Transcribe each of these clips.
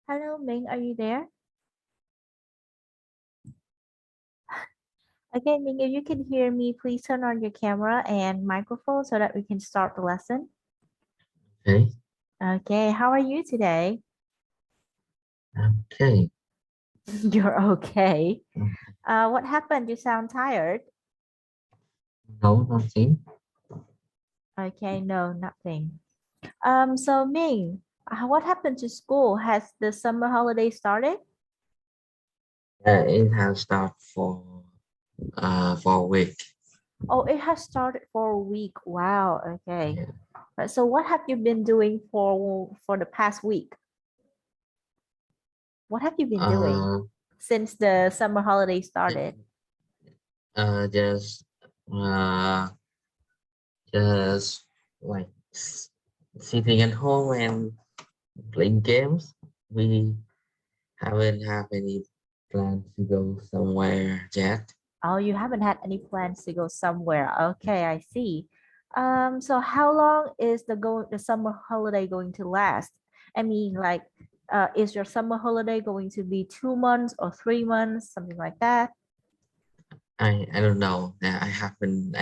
Hello, Ming, are you there? Okay, Ming, if you can hear me, please turn on your camera and microphone so that we can start the lesson. Okay, Okay, how are you today? okay. You're okay. Mm, What happened? You sound tired. No, nothing. Okay, no, nothing. So Ming, what happened to school? Has the summer holiday started? It has started for a week. Oh, it has started for a week. Wow, okay. Yeah. Right, so what have you been doing for the past week? What have you been doing Uh, since the summer holiday started? just uh, just like sitting at home and playing games. We haven't have any plans to go somewhere yet. Oh, you haven't had any plans to go somewhere. Okay, I see. So how long is the summer holiday going to last? I mean, like, is your summer holiday going to be 2 months or 3 months, something like that? I don't know. I haven't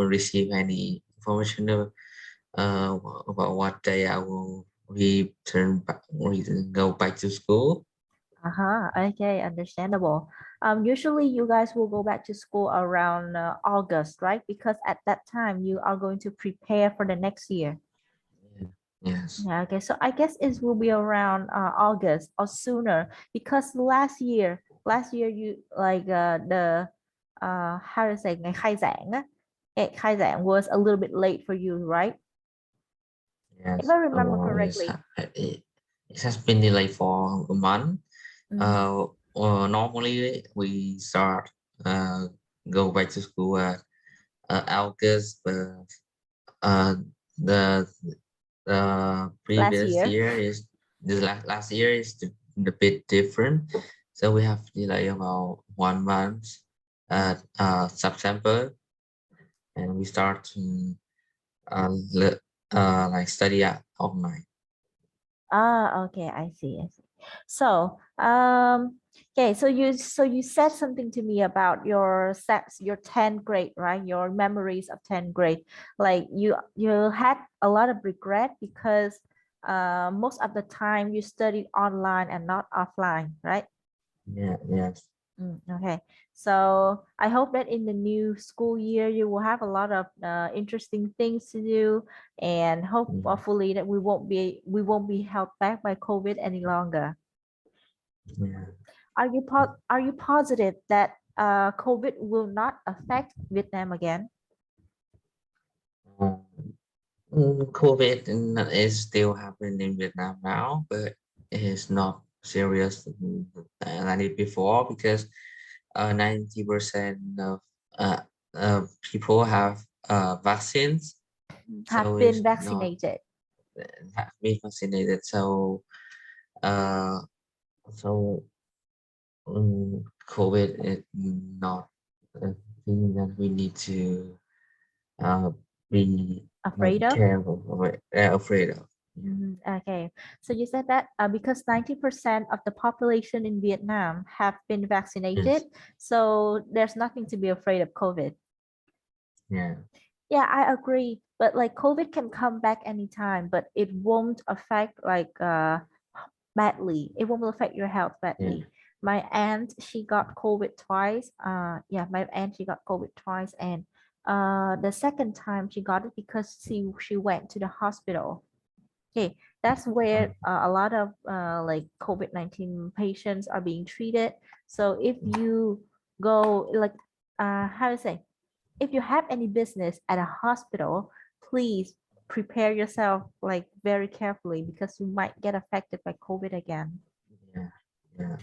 received any information uh, about what day I will go back to school. Uh-huh. Okay, understandable. Usually you guys will go back to school around August, right? Because at that time you are going to prepare for the next year. Yeah. Yes. Yeah, okay. So I guess it will be around August or sooner because last year you like the how to say ngày khai giảng á, khai giảng was a little bit late for you, right? If Yes. I remember Oh, yes. correctly. It has been delayed for a month. Mm, Normally we start uh, go back to school at August, but uh, the last previous year. year is the last year is a bit different. So we have delay about 1 month at September, and we start to like study at online. Ah, okay, I see, I see. So, okay, so you said something to me about your 10th grade, right? Your memories of 10th grade. Like you had a lot of regret because most of the time you studied online and not offline, right? Yeah, yes. Okay, so I hope that in the new school year you will have a lot of interesting things to do, and Mm, hopefully that we won't be held back by COVID any longer. yeah. Are you positive that COVID will not affect Vietnam again? Uh, COVID is still happening in Vietnam now, but it's not serious than it before because 90% of uh, people have vaccines, Have so been it's not vaccinated? have been vaccinated. Uh, so COVID is not a thing that we need to uh, be Afraid of? careful of it, afraid of. Yeah. Okay, so you said that because 90% of the population in Vietnam have been vaccinated, Yes. so there's nothing to be afraid of COVID. Yeah. Yeah, I agree. But like COVID can come back anytime, but it won't affect like badly. It won't affect your health Yeah. badly. My aunt, she got COVID twice. Yeah, my aunt, she got COVID twice, and the second time she got it because she went to the hospital. Okay, that's where a lot of like COVID-19 patients are being treated. So if you go like how to say, if you have any business at a hospital, please prepare yourself like very carefully because you might get affected by COVID again. Yeah. Yeah.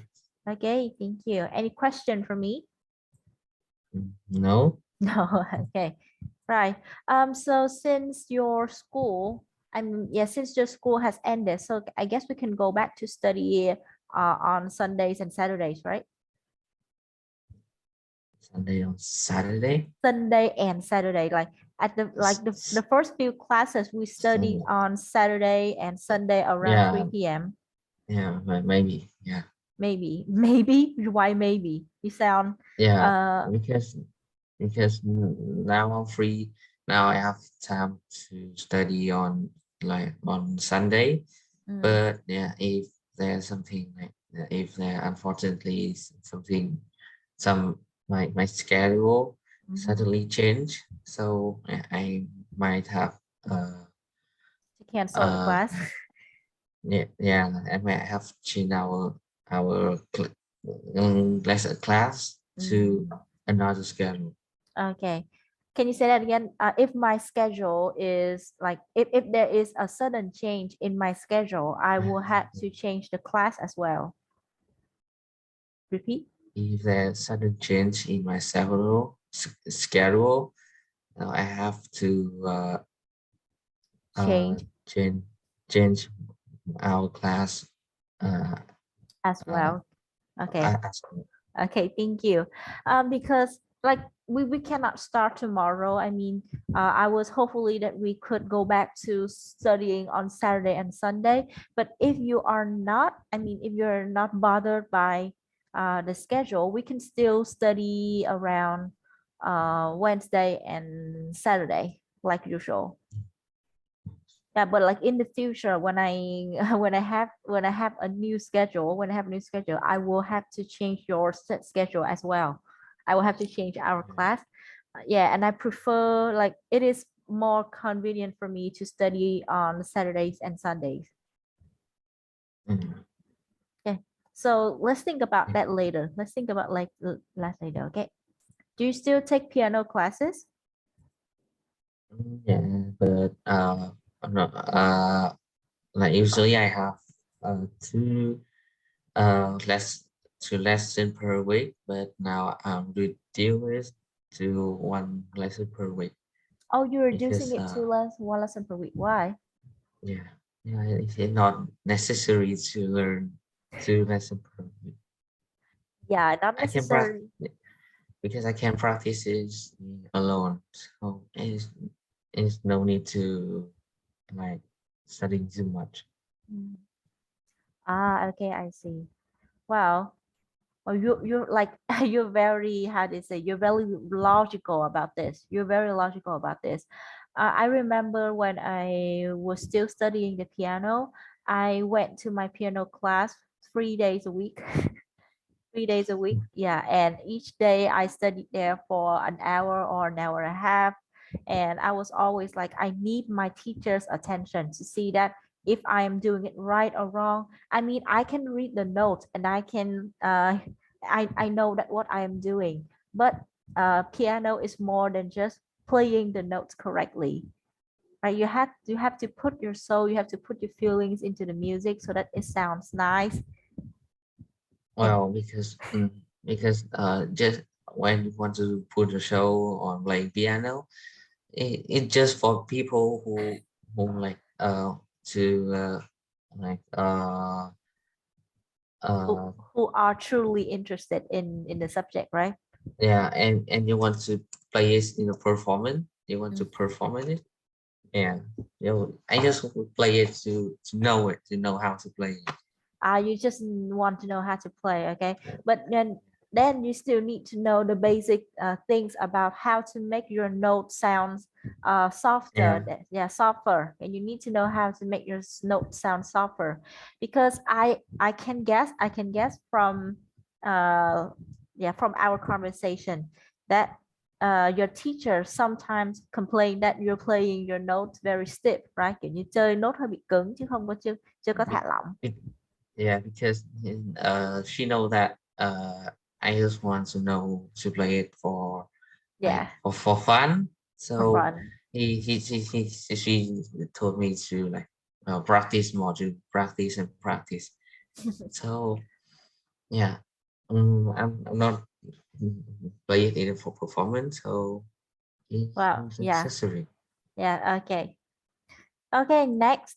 Okay, thank you. Any question for me? No. No, okay. Right. So since your school, since your school has ended, so I guess we can go back to study on Sundays and Saturdays, right? Sunday on Saturday. Sunday and Saturday. Like at the first few classes we studied So on Saturday and Sunday around yeah, 3 p.m. Yeah, maybe. Yeah. Maybe, maybe. Why maybe? You sound Yeah, uh because now I'm free. Now I have time to study on like on Sunday. mm, But yeah, if there's something like if there unfortunately is something, some my schedule mhm. suddenly change, so I might have To cancel the uh class. yeah, I might have change our lesson class to Mm, another schedule. okay. Can you say that again? If my schedule is like, if there is a sudden change in my schedule, I will have to change the class as well. Repeat. If there's sudden change in my schedule, I have to Change change change our class uh, as uh, well. Okay. as well. Okay, thank you. Because like we cannot start tomorrow. I mean, I was hopefully that we could go back to studying on Saturday and Sunday. But if you are not, I mean, if you're not bothered by the schedule, we can still study around Wednesday and Saturday like usual. Yeah, but like in the future when I when I have a new schedule, when I have a new schedule, I will have to change your set schedule as well. I will have to change our class. Yeah, and I prefer like it is more convenient for me to study on Saturdays and Sundays. Mm, Okay, so let's think about yeah, that later. Let's think about like last later. Okay, do you still take piano classes? yeah, but I'm not, like usually I have two less two lesson per week, but now I'm reduced to one lesson per week Oh, you're reducing because it to less one lesson per week. Why? yeah, yeah, it's not necessary to learn two lessons per week. Yeah, not I can practice necessarily. because I can practice it alone. So it's no need to like studying too much. Mm. Ah, okay, I see. Well, you're like you're very how do you say you're very logical about this. You're very logical about this. I remember when I was still studying the piano, I went to my piano class 3 days a week. 3 days a week. Yeah. And each day I studied there for an hour or an hour and a half. And I was always like, I need my teacher's attention to see that if I am doing it right or wrong. I mean, I can read the notes and I can, I know that what I am doing. But piano is more than just playing the notes correctly. Right? You have to put your soul, you have to put your feelings into the music so that it sounds nice. Yeah. Well, because just when you want to put a show on playing piano, it just for people who like to like who, uh who are truly interested in the subject, right? yeah, and you want to play it in a performance, you want to Mm. perform it. Yeah, I just play it to know how to play it. You just want to know how to play, okay? But then you still need to know the basic things about how to make your note sounds softer. Yeah, Yeah, softer. And you need to know how to make your note sound softer, because I can guess from yeah, from our conversation that your teacher sometimes complain that you're playing your notes very stiff, right? Kiểu như chơi nốt hơi bị cứng chứ không có chưa chưa có thả be- lỏng. yeah, because she know that I just want to know to play it for like Yeah, for fun. for So fun. she told me to like practice more, to practice and practice. So yeah, I'm not play it in for performance, so it's Well, not yeah, necessary. yeah, okay. Okay, next.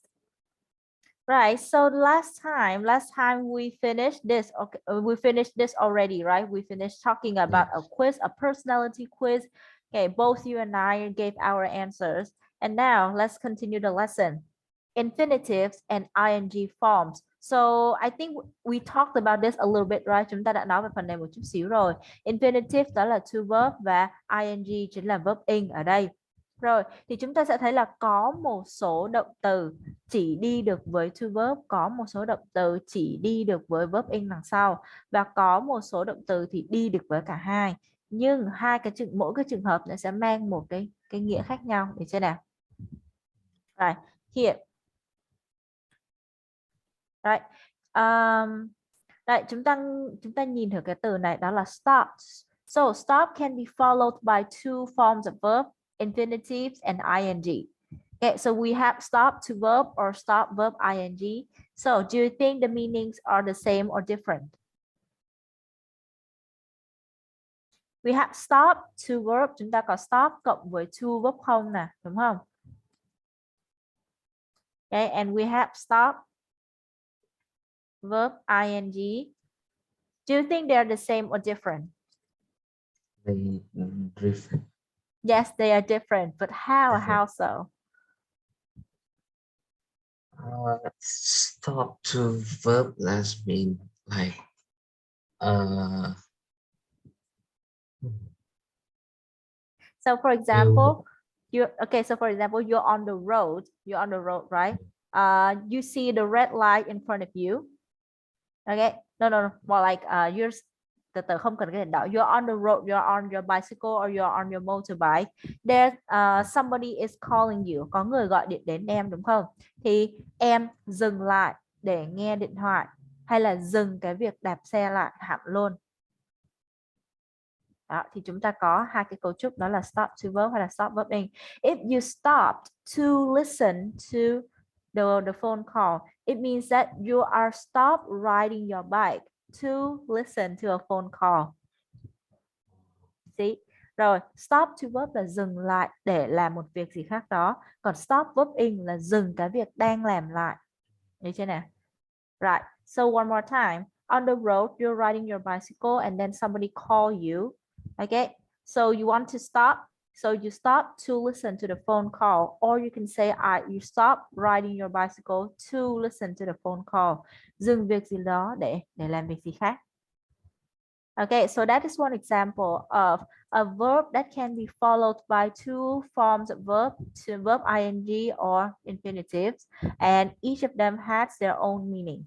Right. So last time we finished this. Okay, we finished this already, right? We finished talking Yeah. about a quiz, a personality quiz. Okay, both you and I gave our answers. And now let's continue the lesson. Infinitives and ing forms. So I think we talked about this a little bit, right? Chúng ta đã nói về phần này một chút xíu rồi. Infinitive đó là to verb và ing chính là verb in ở đây. Rồi, thì chúng ta sẽ thấy là có một số động từ chỉ đi được với to verb, có một số động từ chỉ đi được với verb in đằng sau, và có một số động từ thì đi được với cả hai. Nhưng mỗi cái trường hợp nó sẽ mang một cái nghĩa khác nhau, được chưa nào? Rồi, here. Rồi. Đấy, chúng ta nhìn thử cái từ này, đó là stop. So stop can be followed by two forms of verb, infinitives and ing. Okay, so we have stop to verb or stop verb ing. So do you think the meanings are the same or different? We have stop to verb, chúng ta có stop cộng với to verb không nè, đúng không? Okay, and we have stop verb ing. Do you think they are the same or different? They different. Yes, they are different, but how? Different. How so? Stop to verb last mean like So for example, you're on the road, right? You see the red light in front of you. Okay, no, more like you're từ không cần cái hình đỏ. You're on the road, you're on your bicycle or you're on your motorbike. There somebody is calling you. Có người gọi điện đến em, đúng không? Thì em dừng lại để nghe điện thoại, hay là dừng cái việc đạp xe lại hẳn luôn. Đó, thì chúng ta có hai cái cấu trúc, đó là stop to verb hay là stop verb in. If you stopped to listen to the phone call, it means that you are stopped riding your bike to listen to a phone call. See? Rồi, stop to verb là dừng lại để làm một việc gì khác đó. Còn stop verb in là dừng cái việc đang làm lại. Được chưa nào? Right. So one more time. On the road, you're riding your bicycle and then somebody call you. Okay. So you want to stop. So you stop to listen to the phone call, or you can say you stop riding your bicycle to listen to the phone call. Dừng việc gì đó để làm việc gì khác. Okay, so that is one example of a verb that can be followed by two forms of verb, to verb ing or infinitives, and each of them has their own meaning.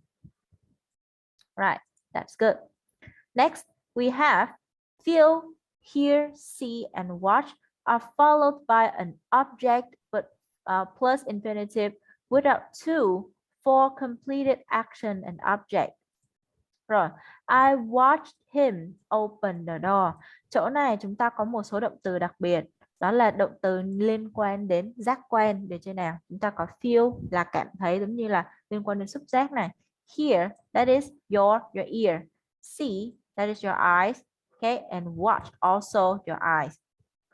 Right, that's good. Next, we have feel, hear, see, and watch are followed by an object but plus infinitive without to for completed action and object. Rồi, I watched him open the door. Chỗ này chúng ta có một số động từ đặc biệt. Đó là động từ liên quan đến giác quan. Để trên nào? Chúng ta có feel là cảm thấy, giống như là liên quan đến xúc giác này. Hear, that is your ear. See, that is your eyes. Okay, and watch, also your eyes.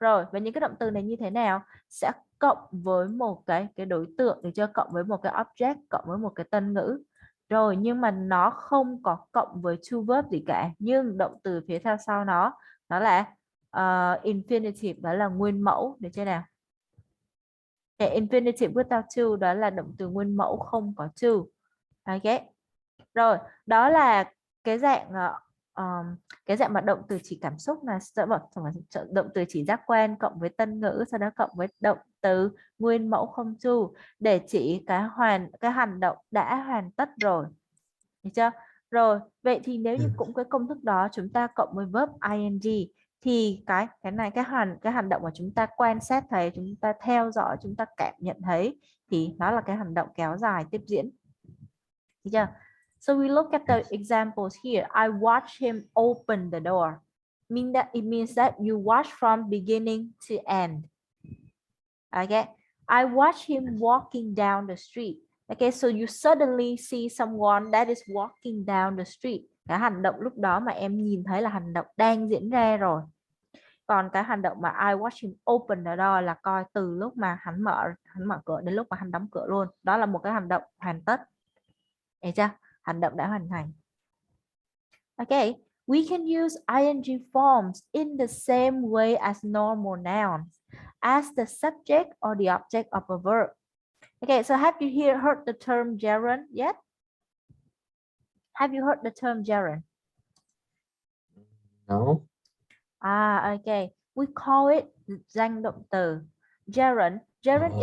Rồi, và những cái động từ này như thế nào? Sẽ cộng với một cái đối tượng, được chưa? Cộng với một cái object, cộng với một cái tân ngữ. Rồi, nhưng mà nó không có cộng với to verb gì cả. Nhưng động từ phía theo sau nó là infinitive, đó là nguyên mẫu. Được chưa nào? Okay, infinitive without to, đó là động từ nguyên mẫu không có to. Ok. Rồi, đó là cái dạng mà động từ chỉ cảm xúc, là động từ chỉ giác quan cộng với tân ngữ, sau đó cộng với động từ nguyên mẫu không to để chỉ cái hành động đã hoàn tất rồi. Được chưa? Rồi, vậy thì nếu như cũng cái công thức đó chúng ta cộng với verb ing thì cái này cái hành động mà chúng ta quan sát thấy, chúng ta theo dõi, chúng ta cảm nhận thấy thì nó là cái hành động kéo dài tiếp diễn. Được chưa? So we look at the examples here. I watched him open the door. It means that you watch from beginning to end. Okay. I watched him walking down the street. Okay, so you suddenly see someone that is walking down the street. Cái hành động lúc đó mà em nhìn thấy là hành động đang diễn ra rồi. Còn cái hành động mà I watch him open the door là coi từ lúc mà hắn mở cửa đến lúc mà hắn đóng cửa luôn. Đó là một cái hành động hoàn tất. Được chưa? Hành động đã hoàn thành. Okay, we can use ing forms in the same way as normal nouns, as the subject or the object of a verb. Okay, so have you heard the term gerund yet? Have you heard the term gerund? No. Okay. We call it danh động từ. Gerund. Gerund Oh.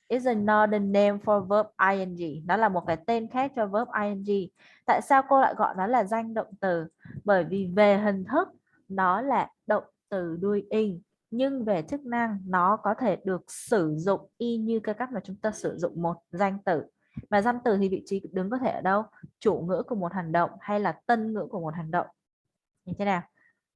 is another name for verb ing. Nó là một cái tên khác cho verb ing. Tại sao cô lại gọi nó là danh động từ? Bởi vì về hình thức nó là động từ đuôi ing, nhưng về chức năng nó có thể được sử dụng y như cái cách mà chúng ta sử dụng một danh từ. Mà danh từ thì vị trí đứng có thể ở đâu? Chủ ngữ của một hành động hay là tân ngữ của một hành động. Như thế nào?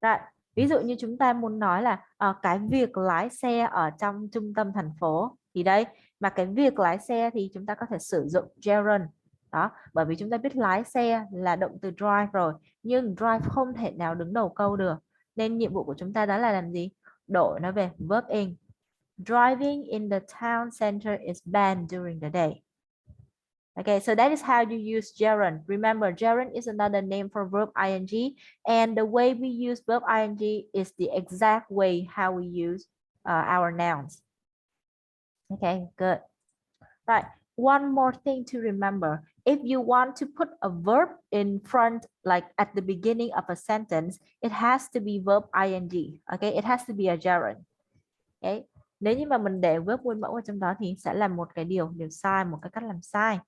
Rồi, ví dụ như chúng ta muốn nói là cái việc lái xe ở trong trung tâm thành phố thì đây, mà cái việc lái xe thì chúng ta có thể sử dụng gerund. Đó, bởi vì chúng ta biết lái xe là động từ drive rồi, nhưng drive không thể nào đứng đầu câu được. Nên nhiệm vụ của chúng ta đó là làm gì? Đổi nó về verb in. Driving in the town center is banned during the day. Okay, so that is how you use gerund. Remember, gerund is another name for verb ing, and the way we use verb ing is the exact way how we use our nouns. Okay, good. Right, one more thing to remember. If you want to put a verb in front, like at the beginning of a sentence, it has to be verb ing. Okay, it has to be a gerund. Okay, nếu như mà mình để verb nguyên mẫu ở trong đó thì sẽ là một cái điều sai, một cái cách làm sai.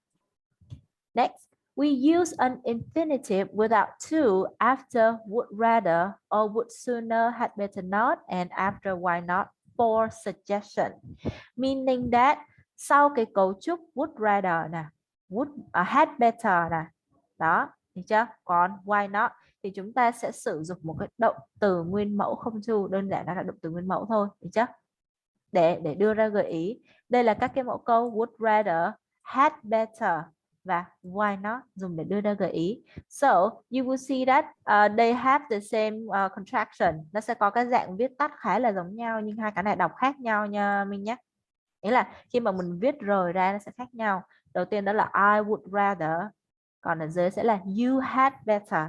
Next, we use an infinitive without to after would rather or would sooner, had better not, and after why not for suggestion. Meaning that sau cái cấu trúc would rather nè, would had better nè, đó, được chưa? Còn why not thì chúng ta sẽ sử dụng một cái động từ nguyên mẫu không to, đơn giản là động từ nguyên mẫu thôi, được chưa? Để đưa ra gợi ý. Đây là các cái mẫu câu would rather, had better và why not dùng để đưa ra gợi ý. So you will see that they have the same contraction. Nó sẽ có cái dạng viết tắt khá là giống nhau, nhưng hai cái này đọc khác nhau nha Minh nhé. Nghĩa là khi mà mình viết rời ra nó sẽ khác nhau. Đầu tiên đó là I would rather, còn ở dưới sẽ là you had better.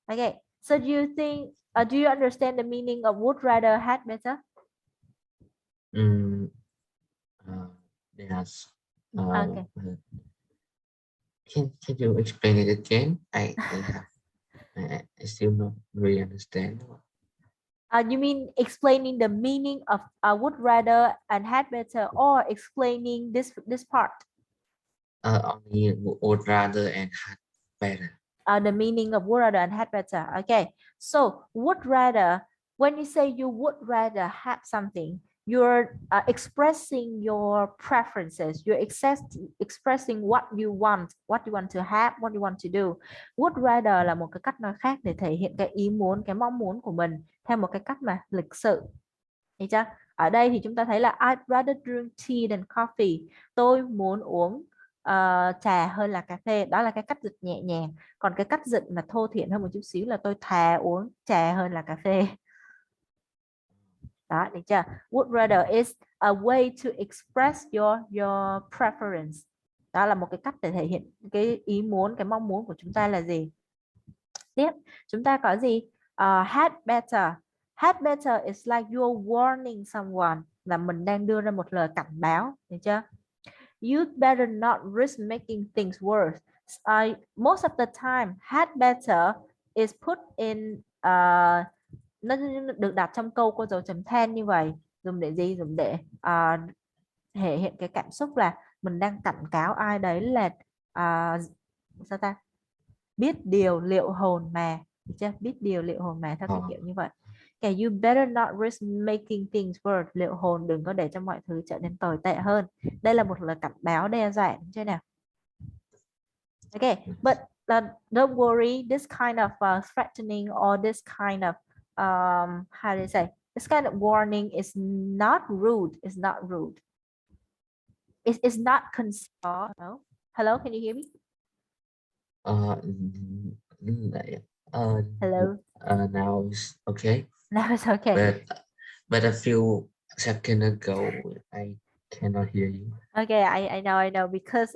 Okay, so do you think do you understand the meaning of would rather, had better? Yes. Okay. Can you explain it again? I still not really understand. You mean explaining the meaning of would rather and had better, or explaining this part? Only would rather and had better. The meaning of would rather and had better. Okay, so would rather, when you say you would rather have something, you're expressing your preferences. You're expressing what you want to have, what you want to do. Would rather là một cái cách nói khác để thể hiện cái ý muốn, cái mong muốn của mình theo một cái cách mà lịch sự. Thấy chưa? Ở đây thì chúng ta thấy là I'd rather drink tea than coffee. Tôi muốn uống trà hơn là cà phê. Đó là cái cách dịch nhẹ nhàng. Còn cái cách dịch mà thô thiển hơn một chút xíu là tôi thà uống trà hơn là cà phê. Đó, được chưa? Would rather is a way to express your preference. Đó là một cái cách để thể hiện cái ý muốn, cái mong muốn của chúng ta là gì. Tiếp, chúng ta có gì? Had better. Had better is like you're warning someone, là mình đang đưa ra một lời cảnh báo, được chưa? You'd better not risk making things worse. Most of the time, had better is put in nó được đặt trong câu có dấu chấm than như vậy. Dùng để gì? Dùng để thể hiện cái cảm xúc là mình đang cảnh cáo ai đấy là sao ta? Biết điều liệu hồn mà, được chưa? Biết điều liệu hồn mà, theo cái kiểu như vậy. Okay, you better not risk making things worse. Liệu hồn, đừng có để cho mọi thứ trở nên tồi tệ hơn. Đây là một lời cảnh báo đe dọa, chưa nào? Okay, but don't worry, this kind of threatening or this kind of how do you say? This kind of warning is not rude. It's not rude. It's not concern. No? Hello, can you hear me? Hello. Now it's okay. Now it's okay. But a few seconds ago, I cannot hear you. Okay, I know because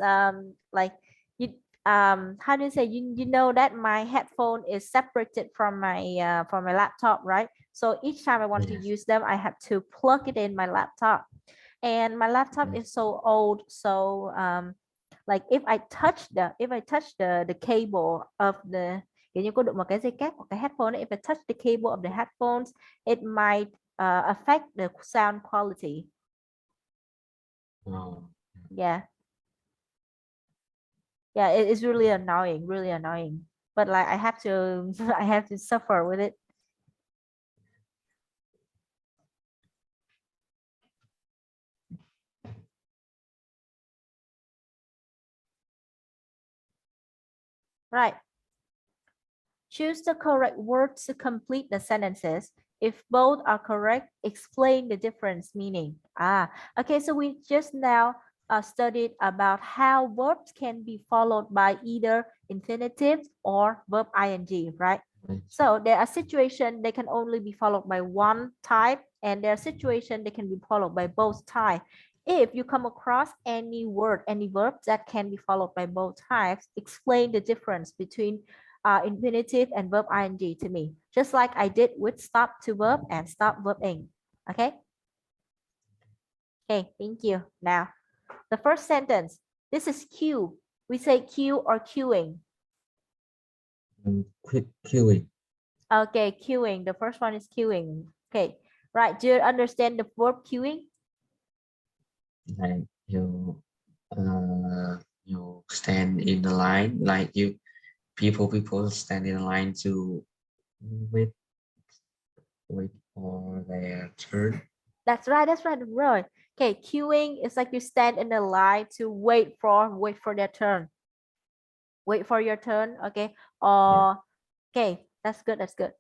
like you how do you say, you know that my headphone is separated from my laptop, right? So each time I want to use them, I have to plug it in my laptop, and my laptop is so old, so Like if I touch the cable of the, kiểu như cô đụng vào cái dây cáp của cái headphone ấy, if I touch the cable of the headphones, it might affect the sound quality. Yeah. Yeah, it is really annoying. But like I have to I have to suffer with it. Right. Choose the correct words to complete the sentences. If both are correct, explain the difference meaning. Okay, so we just now studied about how verbs can be followed by either infinitive or verb ing, right? So there are situations they can only be followed by one type, and there are situations they can be followed by both types. If you come across any word, any verb that can be followed by both types, explain the difference between infinitive and verb ing to me, just like I did with stop to verb and stop verb ing. Okay. Okay, thank you. Now, the first sentence. This is queue. We say queue or queuing. Queuing. Okay, queuing. The first one is queuing. Okay, right. Do you understand the verb queuing? Like you stand in the line, like people stand in a line to wait for their turn. That's right. Right. Okay, queuing is like you stand in the line to wait for their turn. Wait for your turn. Okay. Okay, that's good.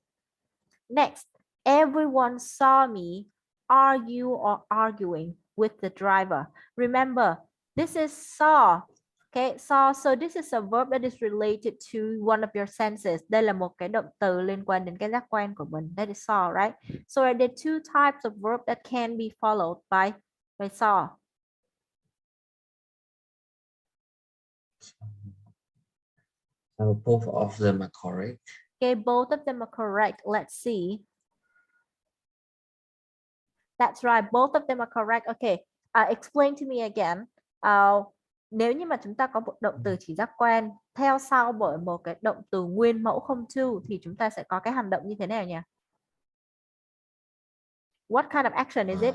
Next, everyone saw me argue or arguing with the driver. Remember, this is saw. Okay, saw. So this is a verb that is related to one of your senses. Đây là một cái động từ liên quan đến cái giác quan của mình. That is saw, right? So there are two types of verb that can be followed by saw. So both of them are correct. Okay, both of them are correct. Let's see. That's right, both of them are correct. Okay, explain to me again. Nếu như mà chúng ta có một động từ chỉ giác quan theo sau bởi một cái động từ nguyên mẫu không to thì chúng ta sẽ có cái hành động như thế nào nhỉ? What kind of action is it?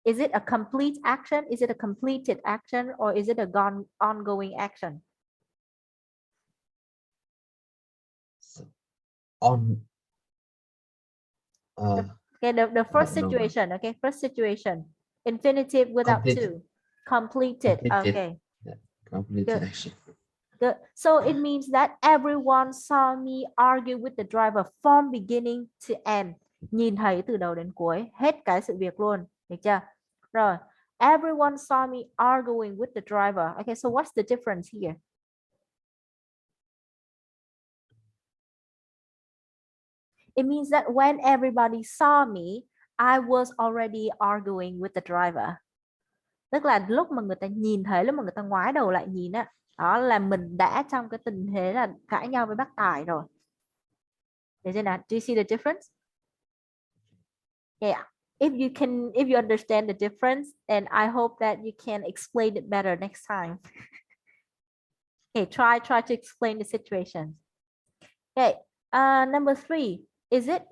Is it a complete action? Is it a completed action? Or is it a ongoing action? Okay, the first situation. Okay, first situation. Infinitive without to. Completed. Okay. Yeah, completed action. Good. So it means that everyone saw me argue with the driver from beginning to end. Nhìn thấy từ đầu đến cuối, hết cái sự việc luôn. Được chưa? Rồi. Everyone saw me arguing with the driver. Okay, so what's the difference here? It means that when everybody saw me, I was already arguing with the driver. Tức là lúc mà người ta nhìn thấy, lúc mà người ta ngoái đầu lại nhìn á, đó là mình đã trong cái tình thế là cãi nhau với bác Tài rồi. Được chưa nào? Do you see the difference? Yeah. If you understand the difference, then I hope that you can explain it better next time. Okay, try to explain the situation. Okay. Number 3. Is it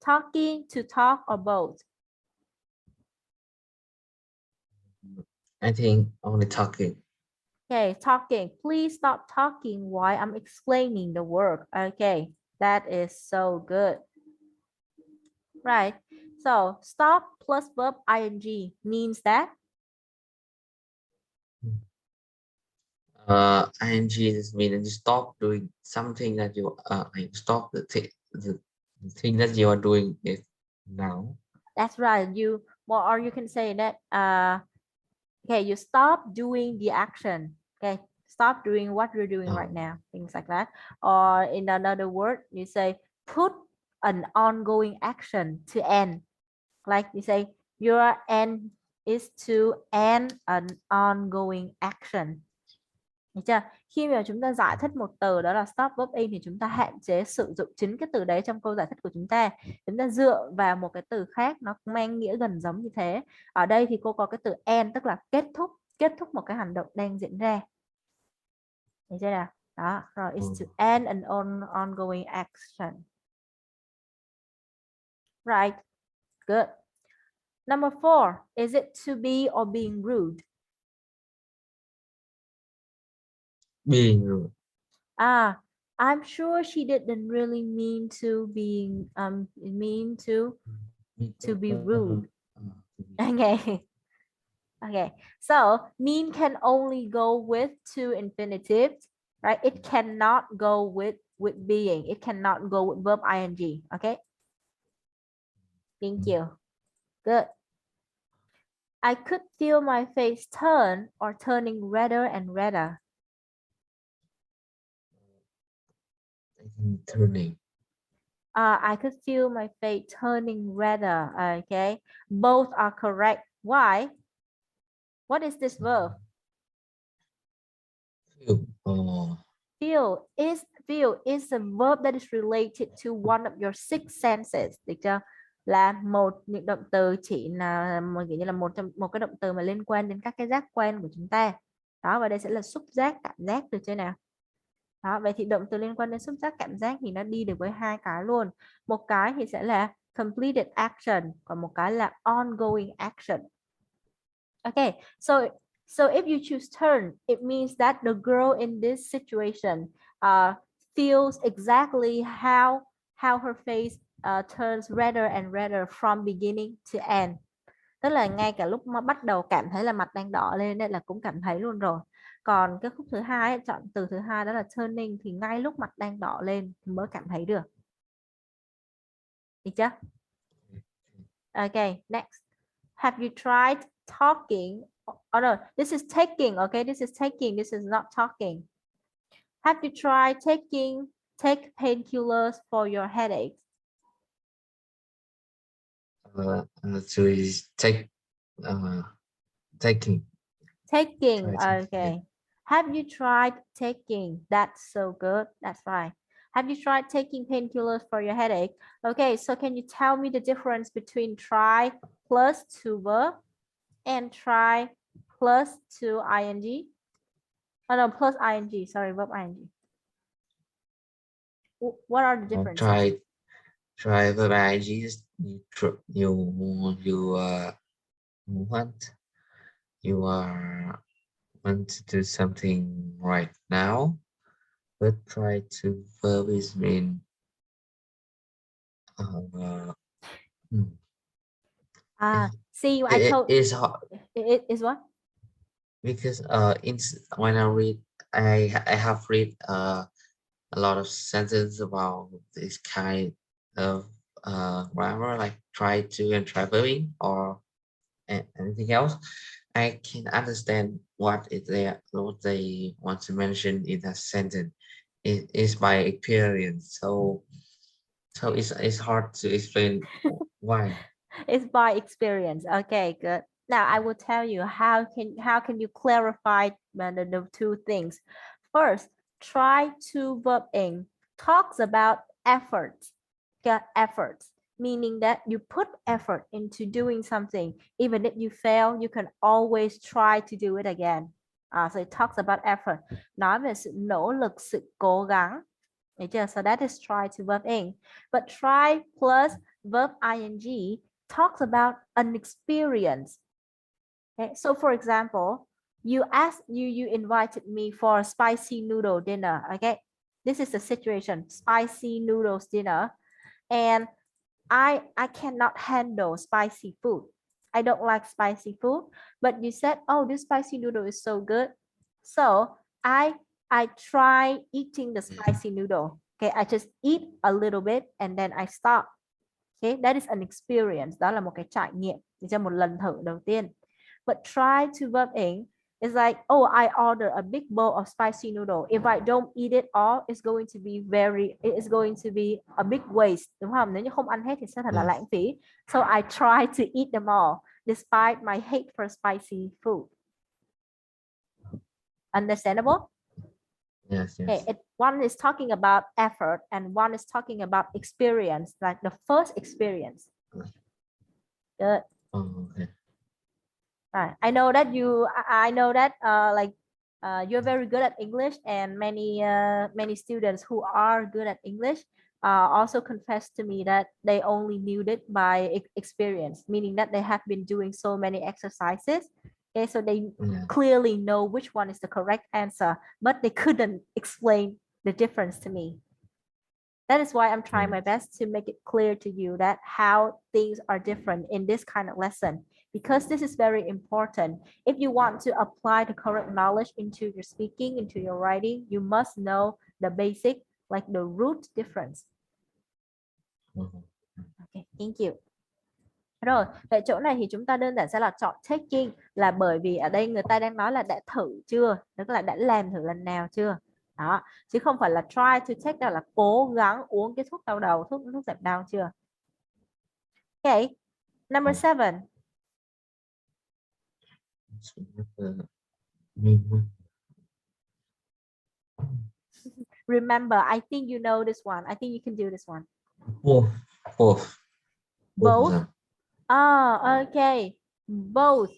talking, to talk, or both? I think only talking. Okay, talking. Please stop talking while I'm explaining the work. Okay, that is so good. Right. So stop plus verb ing means that ing means stop doing something that you like stop the thing that you are doing it now. That's right. Or you can say that okay, you stop doing the action. Okay, stop doing what you're doing right now. Things like that. Or in another word, you say put an ongoing action to end. Like you say, your end is to end an ongoing action. Được chưa? Khi mà chúng ta giải thích một từ đó là stop verb in thì chúng ta hạn chế sử dụng chính cái từ đấy trong câu giải thích của chúng ta. Chúng ta dựa vào một cái từ khác nó mang nghĩa gần giống như thế. Ở đây thì cô có cái từ end tức là kết thúc một cái hành động đang diễn ra. Được chưa nào? Đó, rồi is to end an ongoing action. Right. Good. Number 4, is it to be or being rude? Being rude. I'm sure she didn't really mean to be rude. Okay. Okay. So mean can only go with two infinitives, right? It cannot go with being. It cannot go with verb ing. Okay. Thank you. Good. I could feel my face turn or turning redder and redder. Turning. I could feel my face turning redder. Okay. Both are correct. Why? What is this verb? Feel is a verb that is related to one of your six senses. Được chưa? Là một những động từ chỉ là một kiểu như là một cái động từ mà liên quan đến các cái giác quan của chúng ta. Đó, và đây sẽ là xúc giác, cảm giác, được chưa nào? Đó, vậy thì động từ liên quan đến xúc giác, cảm giác thì nó đi được với hai cái luôn. Một cái thì sẽ là completed action, còn một cái là ongoing action. Okay, so if you choose turn, it means that the girl in this situation feels exactly how her face turns redder and redder from beginning to end. Tức là ngay cả lúc mà bắt đầu cảm thấy là mặt đang đỏ lên nên là cũng cảm thấy luôn rồi. Còn cái khúc thứ hai, chọn từ thứ hai đó là turning, thì ngay lúc mặt đang đỏ lên thì mới cảm thấy được. Được chưa? Okay, next. Have you tried talking? Oh no, this is taking. Okay, this is taking. This is not talking. Have you tried take painkillers for your headache? To take taking. Taking. Try Okay. Have you tried taking? That's so good. That's right. Have you tried taking painkillers for your headache? Okay, so can you tell me the difference between try plus to verb and try plus to ing? Oh no, plus ing. Sorry, verb ing. What are the differences? Try verb ing. You want to do something right now, but try to verb is mean See, I it told is hard it is what? because when I read, I have read a lot of sentences about this kind of grammar, like try to and try verbing or anything else. I can understand what they want to mention in a sentence. It is by experience, so it's hard to explain why. It's by experience. Okay, good. Now I will tell you how can you clarify the two things. First, try to verb in talks about efforts. Get efforts, meaning that you put effort into doing something. Even if you fail, you can always try to do it again. So it talks about effort. Nói về sự nỗ lực, sự cố gắng. Được chưa? So that is try to verb in. But try plus verb ing talks about an experience. Okay, so for example, you invited me for a spicy noodle dinner. Okay, this is the situation: spicy noodles dinner, and I cannot handle spicy food. I don't like spicy food, but you said, oh, this spicy noodle is so good, so I try eating the spicy noodle. Okay, I just eat a little bit and then I stop. Okay, that is an experience. Đó là một cái trải nghiệm cho một lần thử đầu tiên. But try to verb in is like, oh, I order a big bowl of spicy noodle. If I don't eat it all, it's going to be a big waste, đúng không? Nếu như không ăn hết thì sẽ thật là lãng phí. So I try to eat them all, despite my hate for spicy food. Understandable? Yes, Okay, yes. one is talking about effort and one is talking about experience, like the first experience. Good. Oh, okay. Right. I know that I know that like you're very good at English, and many students who are good at English also confess to me that they only knew it by experience, meaning that they have been doing so many exercises. Okay, so they Yeah. clearly know which one is the correct answer, but they couldn't explain the difference to me. That is why I'm trying Yeah. my best to make it clear to you that how things are different in this kind of lesson, because this is very important. If you want to apply the correct knowledge into your speaking, into your writing, you must know the basic, like the root difference. Mhm. Okay, thank you. Rồi, vậy chỗ này thì chúng ta đơn giản sẽ là chọn taking, là bởi vì ở đây người ta đang nói là đã thử chưa, tức là đã làm thử lần nào chưa. Đó, chứ không phải là try to take, là cố gắng uống cái thuốc đau đầu, thuốc giảm đau chưa. Okay, number 7. Remember, I think you know this one. I think you can do this one. Both, both, both of Both. them. Ah, okay. Both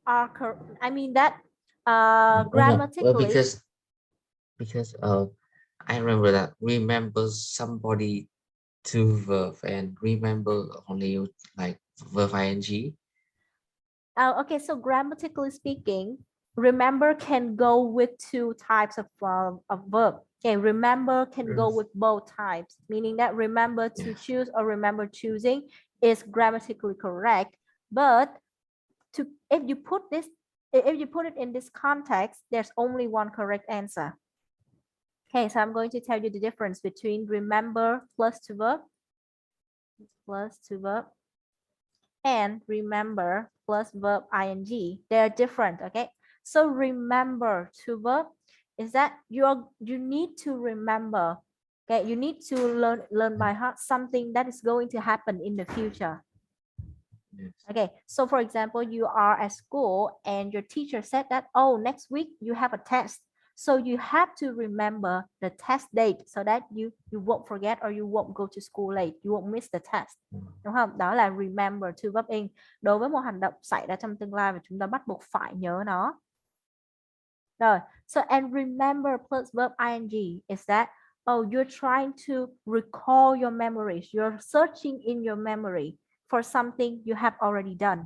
are correct. I mean that No, well, grammatically. because I remember that remember somebody to verb and remember only like verb ing. Okay, so grammatically speaking, remember can go with two types of verb. Okay, remember can go with both types, meaning that remember to Yes. choose or remember choosing is grammatically correct. But if you put it in this context, there's only one correct answer. Okay, so I'm going to tell you the difference between remember plus to verb and remember plus verb ing. They're different. Okay, so remember to verb is that you need to remember. Okay, you need to learn by heart something that is going to happen in the future. Yes. Okay, so for example, you are at school and your teacher said that, oh, next week you have a test. So you have to remember the test date so that you won't forget or you won't go to school late. You won't miss the test. Đúng không? Đó là remember to verb in. Đối với một hành động xảy ra trong tương lai và chúng ta bắt buộc phải nhớ nó. Rồi, so and remember plus verb ing is that, oh, you're trying to recall your memories. You're searching in your memory for something you have already done.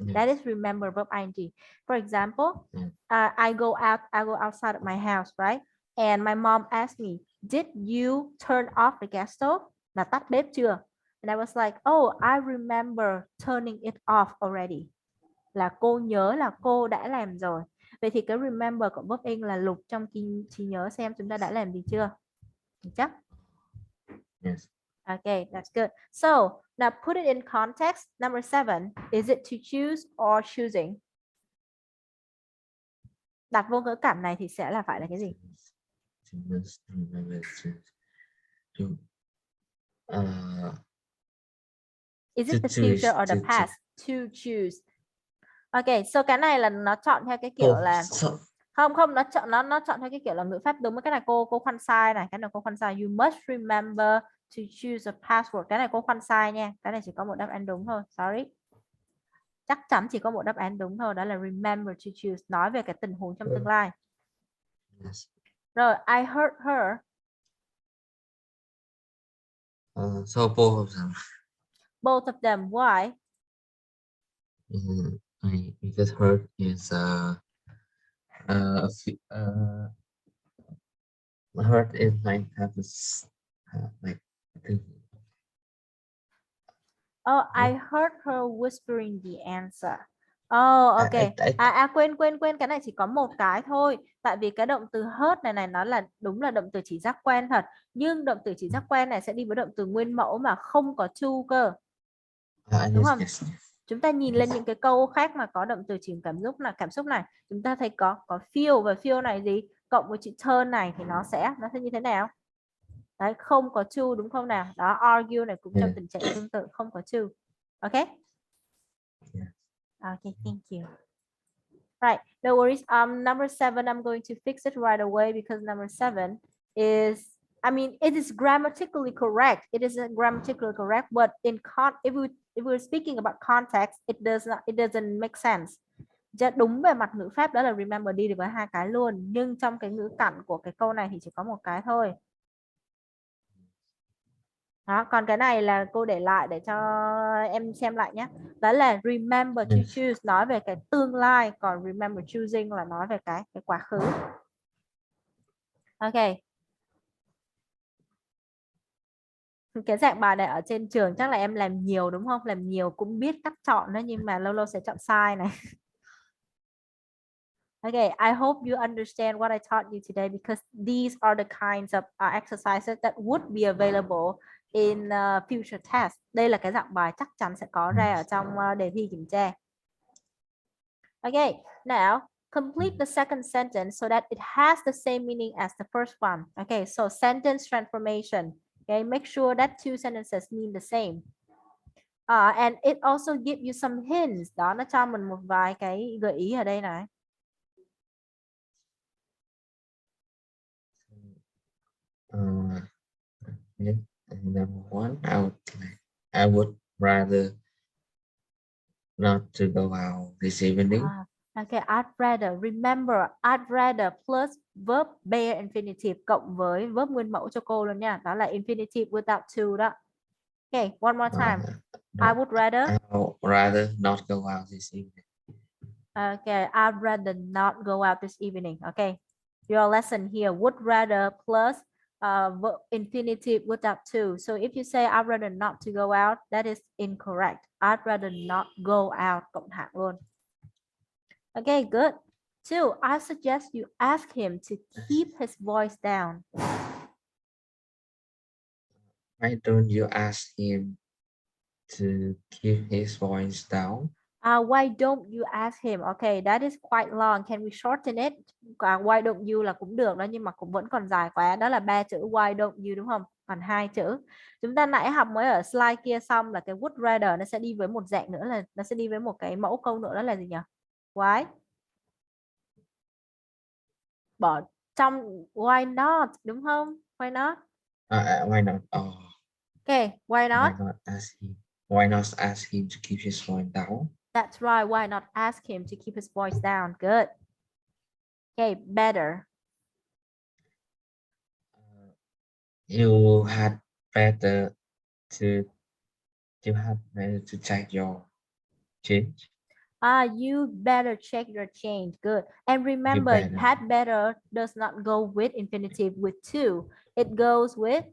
Yes. That is remember verb ing. For example, I go outside of my house, right? And my mom asked me, did you turn off the gas stove? Là tắt bếp chưa? And I was like, oh, I remember turning it off already. Là cô nhớ là cô đã làm rồi. Vậy thì cái remember của verb in là lục trong trí nhớ xem chúng ta đã làm gì chưa. Được chưa? Yes. Okay, that's good. So now put it in context. Number 7, is it to choose or choosing? Đặt vô ngữ cảm này thì sẽ là phải là cái gì? Is it the future or the past? To choose. Okay, so cái này là nó chọn theo cái kiểu là không nó chọn theo cái kiểu là ngữ pháp đúng. Cái này cô khoan sai này, cái này cô khoan sai. You must remember to choose a password. Cái này cô khoan sai nha. Cái này chỉ có một đáp án đúng thôi. Sorry. Chắc chắn chỉ có một đáp án đúng thôi, đó là remember to choose, nói về cái tình huống trong tương lai. Yes. Rồi, I heard her. So both of them. Both of them. Why? Because heard is heard is like have this like Oh, I heard her whispering the answer. Oh, ok. Quên, cái này chỉ có một cái thôi. Tại vì cái động từ heard này nó là đúng là động từ chỉ giác quen thật. Nhưng động từ chỉ giác quen này sẽ đi với động từ nguyên mẫu mà không có to cơ. Đúng không? yes. Chúng ta nhìn lên những cái câu khác mà có động từ chỉ cảm xúc này, chúng ta thấy có feel, và feel này gì? Cộng với chữ turn này thì nó sẽ như thế nào? Đấy, không có to đúng không nào? Đó, argue này cũng trong tình trạng tương tự, không có to. Ok? Yeah. Ok, thank you. Right, no worries. Number 7, I'm going to fix it right away because number 7 is, I mean, it is grammatically correct. It is grammatically correct, but if we're speaking about context, it doesn't make sense. Đúng về mặt ngữ pháp đó là remember đi được với hai cái luôn, nhưng trong cái ngữ cảnh của cái câu này thì chỉ có một cái thôi. Đó, còn cái này là cô để lại để cho em xem lại nhé. Đó là remember to choose nói về cái tương lai, còn remember choosing là nói về cái quá khứ. Ok. Cái dạng bài này ở trên trường chắc là em làm nhiều đúng không? Làm nhiều cũng biết cách chọn đó, nhưng mà lâu lâu sẽ chọn sai này. Okay, I hope you understand what I taught you today because these are the kinds of exercises that would be available in future tests. Đây là cái dạng bài chắc chắn sẽ có ra ở trong đề thi kiểm tra. Okay, now complete the second sentence so that it has the same meaning as the first one. Okay, so sentence transformation. Okay, make sure that two sentences mean the same. And it also gives you some hints. Đó, nó cho mình một vài cái gợi ý ở đây này. Number 1, I would rather not to go out this evening. Okay, I'd rather. Remember, I'd rather plus verb bare infinitive cộng với verb nguyên mẫu cho cô luôn nha. Đó là infinitive without to đó. Okay, one more time. I would rather. I would rather not go out this evening. Okay, I'd rather not go out this evening. Okay, your lesson here, would rather plus infinitive without to. So if you say I'd rather not to go out, that is incorrect. I'd rather not go out, cộng hạng luôn. Okay, good. 2, I suggest you ask him to keep his voice down. Why don't you ask him to keep his voice down? Why don't you ask him? Okay, that is quite long. Can we shorten it? Why don't you là cũng được đó, nhưng mà cũng vẫn còn dài quá. Đó là 3 chữ why don't you đúng không? Còn 2 chữ. Chúng ta nãy học mới ở slide kia xong là cái would rather nó sẽ đi với một dạng nữa, là nó sẽ đi với một cái mẫu câu nữa, đó là gì nhỉ? Why? Bỏ trong why not đúng không? Why not? Why not? Okay, why not? Why not ask him to keep his voice down? That's right. Why not ask him to keep his voice down? Good. Okay, better. You had better to check your change. You better check your change. Good. And remember, had better does not go with infinitive with to. It goes with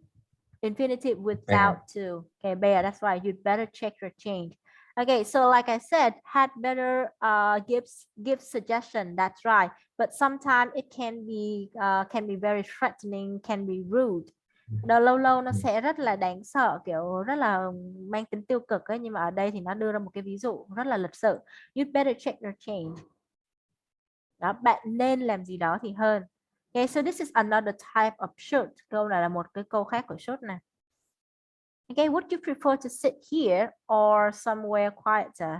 infinitive without to. Okay, better. That's right. You'd better check your change. Okay, so like I said, had better gives suggestion. That's right. But sometimes it can be very threatening, can be rude. Lâu lâu nó sẽ rất là đáng sợ, kiểu rất là mang tính tiêu cực ấy, nhưng mà ở đây thì nó đưa ra một cái ví dụ rất là lịch sự. You'd better check your change. Đó, bạn nên làm gì đó thì hơn. Okay, so this is another type of should. Câu này là một cái câu khác của should này. Okay, would you prefer to sit here or somewhere quieter?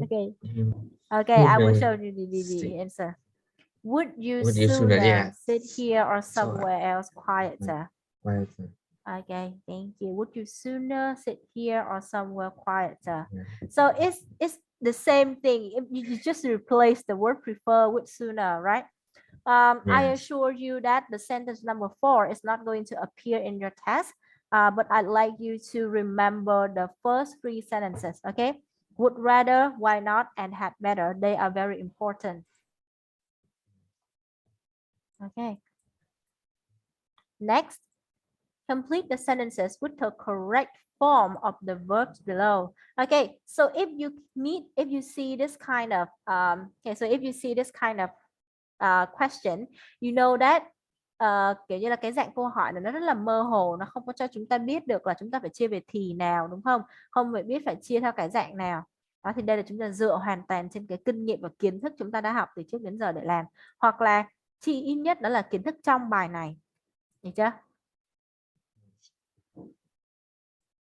Okay. Okay, I will show you the answer. Would you sooner sit here or somewhere else quieter? Quieter. Okay, thank you. Would you sooner sit here or somewhere quieter? So it's the same thing. You just replace the word prefer with sooner, right? I assure you that the sentence number 4 is not going to appear in your test, but I'd like you to remember the first 3 sentences, okay? Would rather, why not, and had better. They are very important. Okay. Next, complete the sentences with the correct form of the verbs below. Okay, so if you see this kind of question, you know that kiểu như là cái dạng câu hỏi này nó rất là mơ hồ, nó không có cho chúng ta biết được là chúng ta phải chia về thì nào, đúng không? Không phải biết phải chia theo cái dạng nào. Đó, thì đây là chúng ta dựa hoàn toàn trên cái kinh nghiệm và kiến thức chúng ta đã học từ trước đến giờ để làm, hoặc là chỉ ít nhất đó là kiến thức trong bài này, được chưa?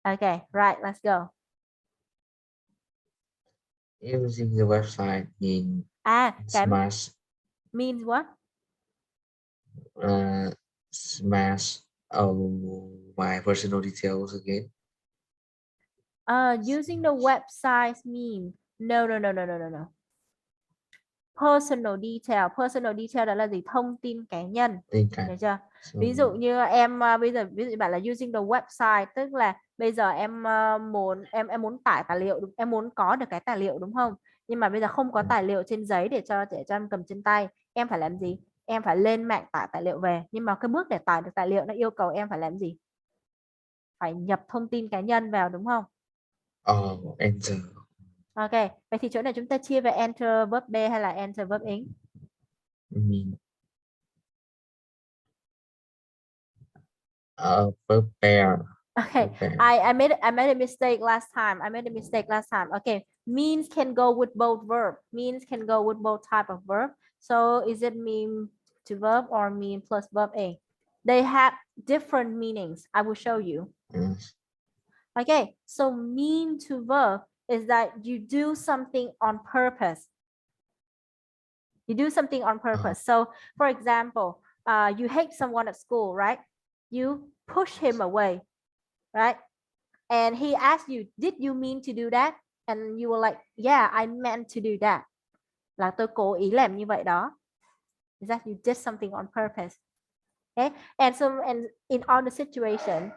Okay, right, let's go. Using the website mean Cái smash means what? smash my personal details again. Using the website mean no. Personal detail đó là gì? Thông tin cá nhân. Tin cả. Được chưa? So, Ví dụ như em bây giờ ví dụ bạn là using the website, tức là bây giờ em muốn em muốn tải tài liệu, em muốn có được cái tài liệu đúng không? Nhưng mà bây giờ không có tài liệu trên giấy để cho em cầm trên tay, em phải làm gì? Em phải lên mạng tải tài liệu về. Nhưng mà cái bước để tải được tài liệu nó yêu cầu em phải làm gì? Phải nhập thông tin cá nhân vào đúng không? enter. Ok, vậy thì chỗ này chúng ta chia về enter verb be hay là enter verb in? Mean prepare. Okay, Prepare. I made a mistake last time. Okay, means can go with both verb. Means can go with both type of verb. So is it mean to verb or mean plus verb A? They have different meanings. I will show you. Yes. Okay, so mean to verb is that you do something on purpose. You do something on purpose. So for example, you hate someone at school, right? You push him away, right? And he asked you, did you mean to do that? And you were like, yeah, I meant to do that. Là tôi cố ý làm như vậy đó. Is that you did something on purpose? Okay. And so, and in other situation,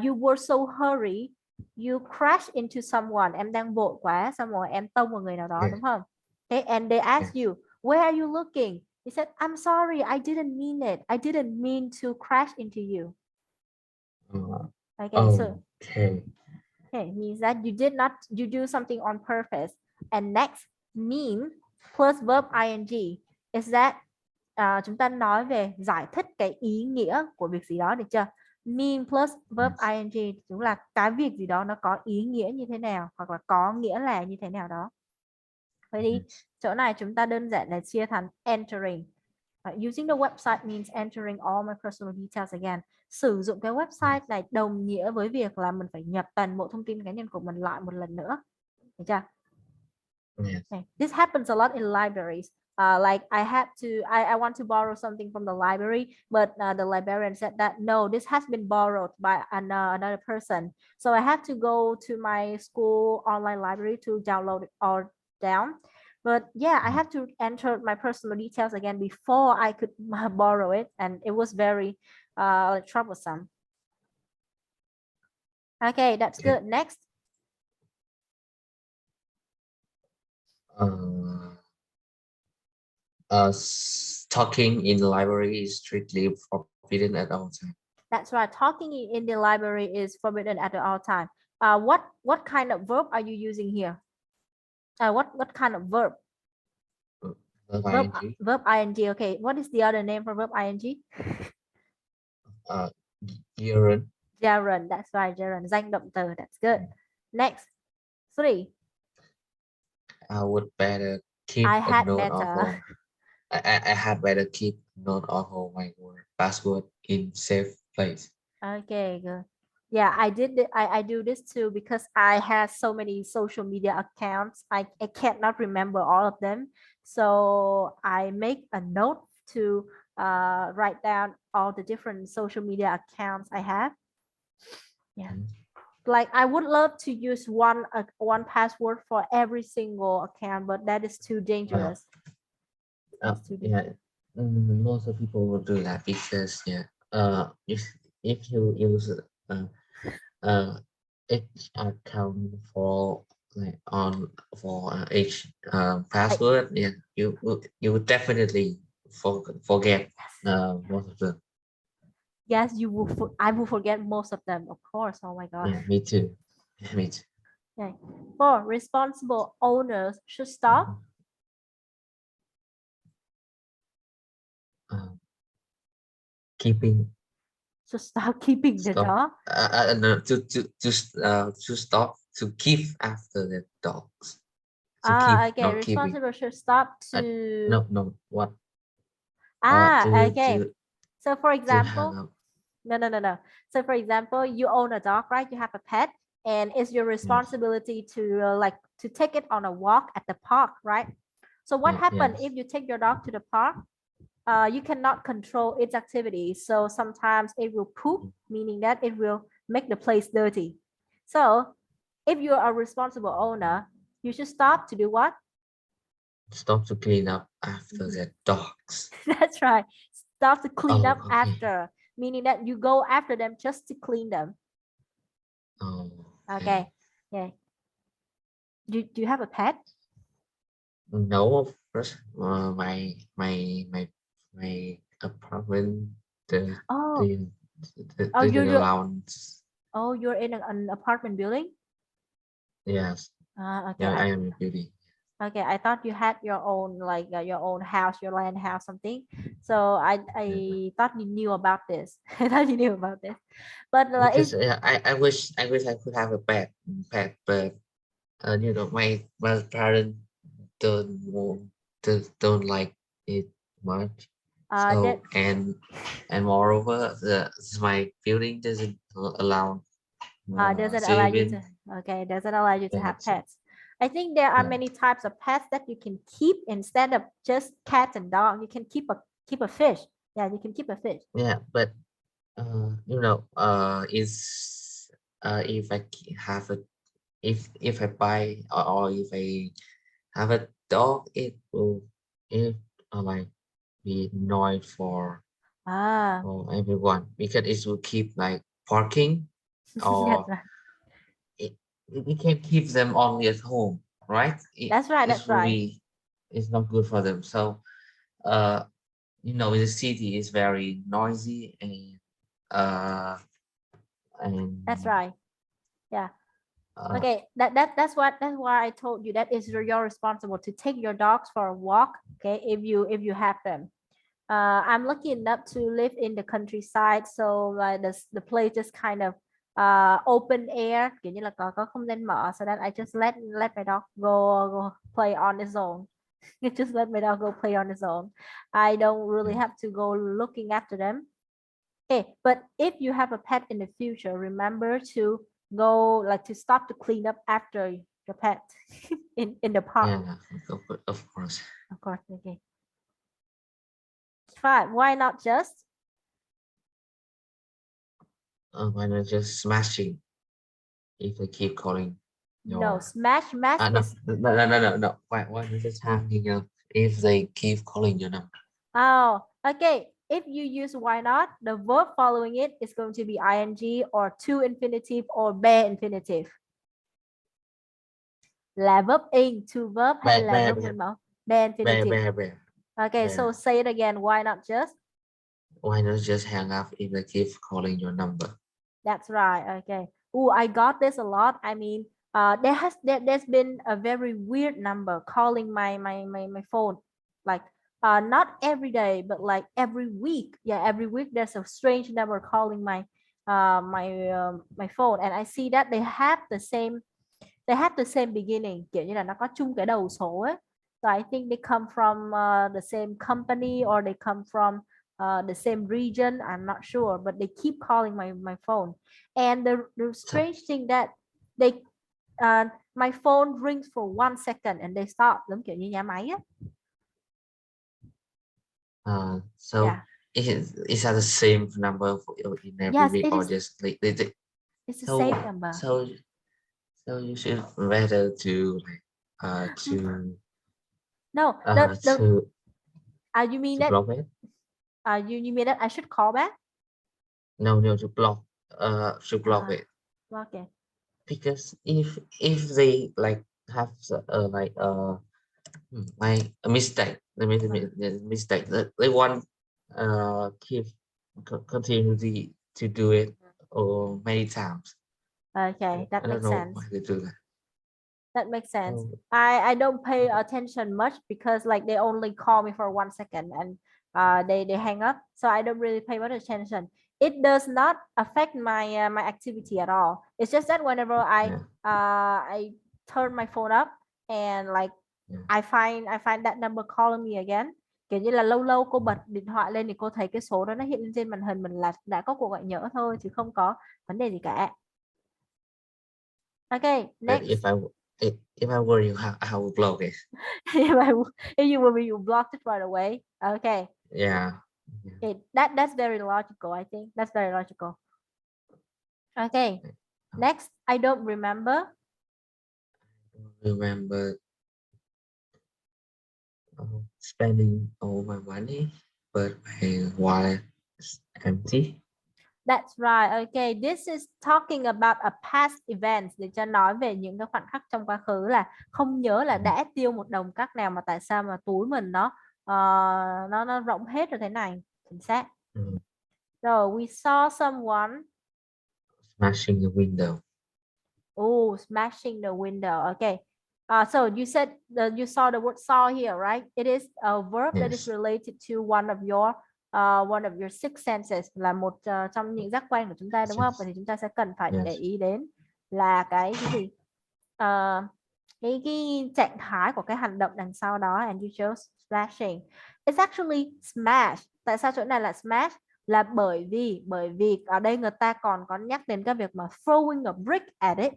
you were so hurry, you crash into someone. Em đang vội quá, xong rồi em tông vào người nào đó, Yeah. đúng không? Okay. And they asked you, where are you looking? He said, I'm sorry, I didn't mean it. I didn't mean to crash into you. Okay. So Okay. okay, means that you do something on purpose. And next, mean plus verb ing is that chúng ta nói về giải thích cái ý nghĩa của việc gì đó, được chưa? Mean plus verb ing cũng là cái việc gì đó nó có ý nghĩa như thế nào hoặc là có nghĩa là như thế nào đó. Vậy thì chỗ này chúng ta đơn giản là chia thành entering. Using the website means entering all my personal details again. Sử dụng cái website này đồng nghĩa với việc là mình phải nhập toàn bộ thông tin cá nhân của mình lại một lần nữa. Được chưa? Yes. Okay. This happens a lot in libraries. Like I want to borrow something from the library, but the librarian said that no, this has been borrowed by another person. So I had to go to my school online library to download it all down. But yeah, I had to enter my personal details again before I could borrow it, and it was very troublesome. Okay, that's good. Next. Talking in the library is strictly forbidden at all times. That's right. Talking in the library is forbidden at all time. What kind of verb are you using here? What kind of verb? Verb ing. Okay. What is the other name for verb ing? Gerund. Gerund. That's right. Gerund. Danh động từ. That's good. Next. 3. I would better keep I a had note better. of all. I had better keep note of all my password in safe place. Okay, good. Yeah, I do this too because I have so many social media accounts. I cannot remember all of them. So I make a note to write down all the different social media accounts I have. Yeah. Like I would love to use one password for every single account, but that is too dangerous. Yeah, most of people will do that because if you use each account for like for each password, yeah, you would definitely forget most of them. Yes, you will. I will forget most of them, of course. Oh my god. Yeah, me too. Me too. Okay. 4. Responsible owners should stop. Keeping. So stop keeping the dog. No, to stop to keep after the dogs. Okay. Responsible should stop to. No, what? Okay. So for example, No. So for example, you own a dog, right? You have a pet, and it's your Yes. responsibility to like to take it on a walk at the park, right? So what happens Yes. if you take your dog to the park? You cannot control its activity. So sometimes it will poop, meaning that it will make the place dirty. So if you are a responsible owner, you should stop to do what? Stop to clean up after Mhm. the dogs. That's right. Stop to clean Oh, up okay. after, meaning that you go after them just to clean them. Oh, Okay. okay. Yeah. Do you have a pet? No, of course. My apartment the Oh, the oh, didn't allow. you're in an apartment building. Yes. Okay. Yeah, I am a beauty. Okay, I thought you had your own like your own house, your land house, something. So Yeah. I thought you knew about this. I thought you knew about this, but Because it's I wish I could have a pet, but my parents don't want, don't like it much. that So and moreover, my building doesn't allow doesn't allow you saving. to doesn't allow you to have Yes. pets. I think there are Yeah. many types of pets that you can keep instead of just cats and dog. You can keep a fish. Yeah, you can keep a fish. Yeah, but is if have a if I buy or if I have a dog, it like be annoyed Ah, for everyone because it will keep like parking that's or right. it, we can keep them only at home, right? That's right. It That's will right. be it's not good for them. So uh in the city is very noisy uh That's and right. Yeah. uh Okay, that's why I told you that is your responsible to take your dogs for a walk. Okay, if you have them. I'm lucky enough to live in the countryside, so like the place is kind of open air, kiểu như là có không gian mở, so that I just let my dog go play on his own. Just let my dog go play on his own. I don't really yeah. have to go looking after them. Okay, but if you have a pet in the future, remember to go like to stop to clean up after your pet in the park. Yeah, of course. Of course, okay. Fine. Why not just Why not just smashing if they keep calling no your smash match no is no. Why not just hanging up if they keep calling your number? oh okay. If you use why not, the verb following it is going to be ing or to infinitive or be infinitive. Là verb in to verb hay Bear, là bear, verb bear, nguyên mẫu? Be bear, infinitive. bear, bear, Okay, so bear. say it again. Why not just? Why not just hang up if they keep calling your number? That's right. Okay. Oh, I got this a lot. I mean, there's been a very weird number calling my phone, like not every day, but like every week. Yeah, every week there's a strange number calling my phone, and I see that they have the same beginning, kiểu như là nó có chung cái đầu số ấy. So I think they come from the same company or they come from the same region. I'm not sure, but they keep calling my phone. And the So, strange thing that they my phone rings for 1 second and they stop, giống kiểu như nhà máy á. so Yeah. is that the same number for in every Yes, week it or is. just like It's the so same number. so so you should better No, the to you mean to that block it. you mean that I should call back? No, to block to block Uh, it okay. because if they like have like a mistake, the mistake that they want keep continually to do it or many times. Okay, I that don't makes know why sense. they do that. That makes sense. So, I don't pay attention much because like they only call me for 1 second and they hang up. So I don't really pay much attention. It does not affect my activity at all. It's just that whenever yeah, I turn my phone up and like yeah. I find that number calling me again, Kiểu như là lâu lâu cô bật điện thoại lên thì cô thấy cái số đó nó hiện lên trên màn hình mình là đã có cuộc gọi nhỡ thôi, chứ không có vấn đề gì cả. Okay, But next. if I were you, I would block it. If you were me, you blocked it right away. Okay. Yeah. Okay, that's very logical. I think that's very logical. Okay, next. I don't remember. Remember spending all my money, but my wallet is empty. That's right. Okay, this is talking about a past event, để cho nói về những cái khoảnh khắc trong quá khứ, là không nhớ là đã tiêu một đồng cắc nào mà tại sao mà túi mình ờ, nó rỗng hết rồi thế này. Chính xác. Rồi, we saw someone Smashing the window. oh smashing the window. Okay. So you said you saw the word saw here, right? It is a verb that is Yes. related to one of your six senses, là một trong những giác quan của chúng ta, đúng không? Vậy thì chúng ta sẽ cần phải để Yes. ý đến là cái gì? Ờ, cái trạng thái của cái hành động đằng sau đó. And you chose smashing. It's actually smash. Tại sao chỗ này là smash? Là bởi vì ở đây người ta còn có nhắc đến cái việc mà throwing a brick at it,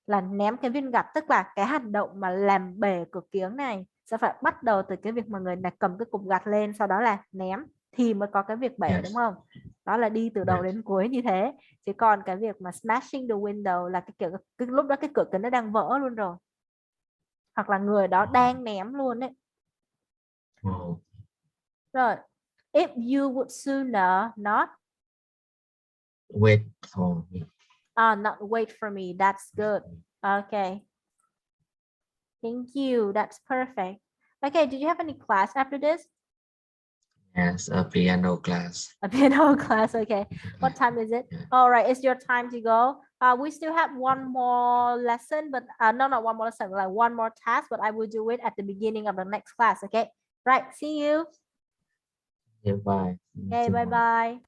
là ném cái viên gạch, tức là cái hành động mà làm bể cửa kiếng này sẽ phải bắt đầu từ cái việc mà người này cầm cái cục gạch lên, sau đó là ném thì mới có cái việc bể, Yes. đúng không? Đó là đi từ đầu Yes. đến cuối như thế. Chứ còn cái việc mà smashing the window là cái kiểu cái lúc đó cái cửa kính nó đang vỡ luôn rồi, hoặc là người đó đang ném luôn đấy. Oh. Rồi, if you would sooner not Wait for me. not wait for me. That's good. Okay, thank you, that's perfect. Okay, did you have any class after this? Yes, a piano class. A piano class. Okay, what time is it? Yeah. All right, it's your time to go. We still have one more lesson, but no, not one more lesson, like one more task, but I will do it at the beginning of the next class. Okay, right, see you. Yeah, bye. Okay, bye bye.